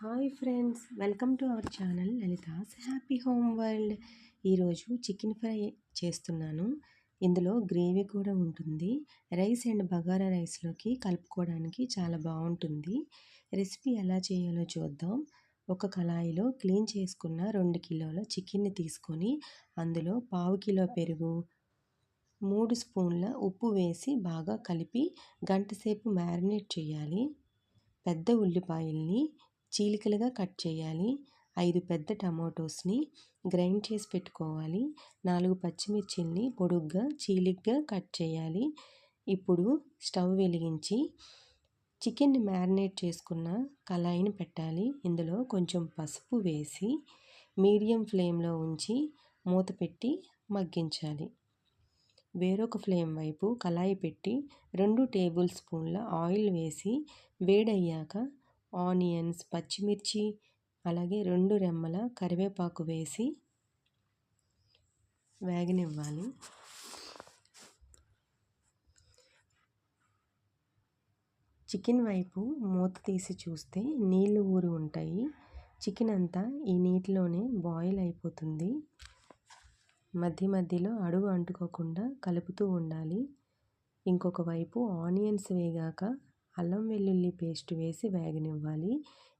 Hi friends, welcome to our channel Lalitha's happy home world. ఈరోజు chicken fry చేస్తున్నాను. ఇందులో gravy కూడా ఉంటుంది. రైస్ అండ్ బగారా రైస్లోకి కలుపుకోవడానికి చాలా బాగుంటుంది. రెసిపీ ఎలా చేయాలో చూద్దాం. ఒక కళాయిలో క్లీన్ చేసుకున్న 2 కిలోల చికెన్ని తీసుకొని అందులో 1/2 కిలో పెరుగు, 3 స్పూన్ల ఉప్పు వేసి బాగా కలిపి గంట సేపు మ్యారినేట్ చేయాలి. పెద్ద ఉల్లిపాయల్ని చీలికలుగా కట్ చేయాలి. 5 పెద్ద టమాటోస్ని గ్రైండ్ చేసి పెట్టుకోవాలి. 4 పచ్చిమిర్చిల్ని పొడుగ్గా చీలికగా కట్ చేయాలి. ఇప్పుడు స్టవ్ వెలిగించి చికెన్ని మ్యారినేట్ చేసుకున్న కళాయిని పెట్టాలి. ఇందులో కొంచెం పసుపు వేసి మీడియం ఫ్లేమ్లో ఉంచి మూత పెట్టి మగ్గించాలి. వేరొక ఫ్లేమ్ వైపు కళాయి పెట్టి 2 టేబుల్ స్పూన్ల ఆయిల్ వేసి వేడయ్యాక ఆనియన్స్, పచ్చిమిర్చి అలాగే 2 రెమ్మల కరివేపాకు వేసి వేగనివ్వాలి. చికెన్ వైపు మూత తీసి చూస్తే నీళ్లు ఊరి ఉంటాయి. చికెన్ అంతా ఈ నీటిలోనే బాయిల్ అయిపోతుంది. మధ్య మధ్యలో అడుగు అంటుకోకుండా కలుపుతూ ఉండాలి. ఇంకొక వైపు ఆనియన్స్ వేగాక అల్లం వెల్లుల్లి పేస్ట్ వేసి వేగనివ్వాలి.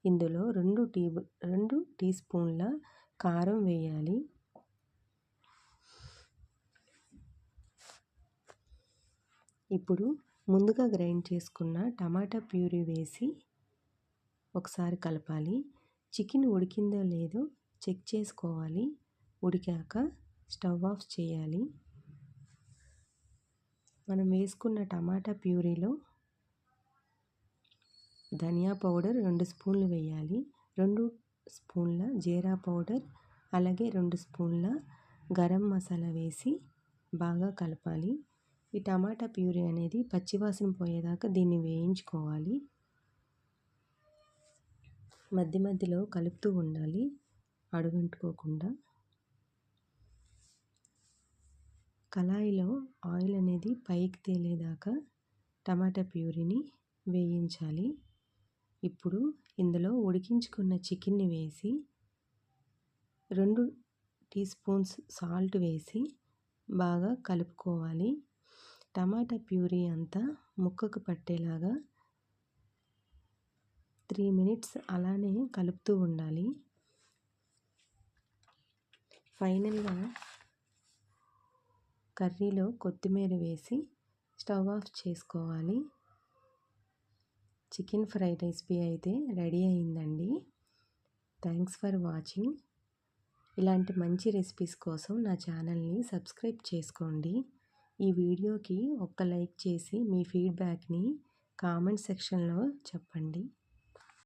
ఇందులో 2 టీ స్పూన్ల కారం వేయాలి. ఇప్పుడు ముందుగా గ్రైండ్ చేసుకున్న టమాటా ప్యూరీ వేసి ఒకసారి కలపాలి. చికెన్ ఉడికిందో లేదో చెక్ చేసుకోవాలి. ఉడికాక స్టవ్ ఆఫ్ చేయాలి. మనం వేసుకున్న టమాటా ప్యూరీలో ధనియా పౌడర్ 2 స్పూన్లు వేయాలి. 2 స్పూన్ల జీరా పౌడర్ అలాగే 2 స్పూన్ల గరం మసాలా వేసి బాగా కలపాలి. ఈ టమాటా ప్యూరీ అనేది పచ్చివాసన పోయేదాకా దీన్ని వేయించుకోవాలి. మధ్య మధ్యలో కలుపుతూ ఉండాలి అడుగంటుకోకుండా. కళాయిలో ఆయిల్ అనేది పైకి తేలేదాకా టమాటా ప్యూరీని వేయించాలి. ఇప్పుడు ఇందులో ఉడికించుకున్న చికెన్ని వేసి 2 టీ స్పూన్స్ సాల్ట్ వేసి బాగా కలుపుకోవాలి. టమాటా ప్యూరీ అంతా ముక్కకు పట్టేలాగా 3 మినిట్స్ అలానే కలుపుతూ ఉండాలి. ఫైనల్గా కర్రీలో కొత్తిమీర వేసి స్టవ్ ఆఫ్ చేసుకోవాలి. చికెన్ ఫ్రై రెసిపీ అయితే రెడీ అయిందండి. Thanks for watching. ఇలాంటి మంచి రెసిపీస్ కోసం నా ఛానల్ని సబ్స్క్రైబ్ చేసుకోండి. ఈ వీడియోకి ఒక్క లైక్ చేసి మీ ఫీడ్బ్యాక్ని కామెంట్ సెక్షన్లో చెప్పండి.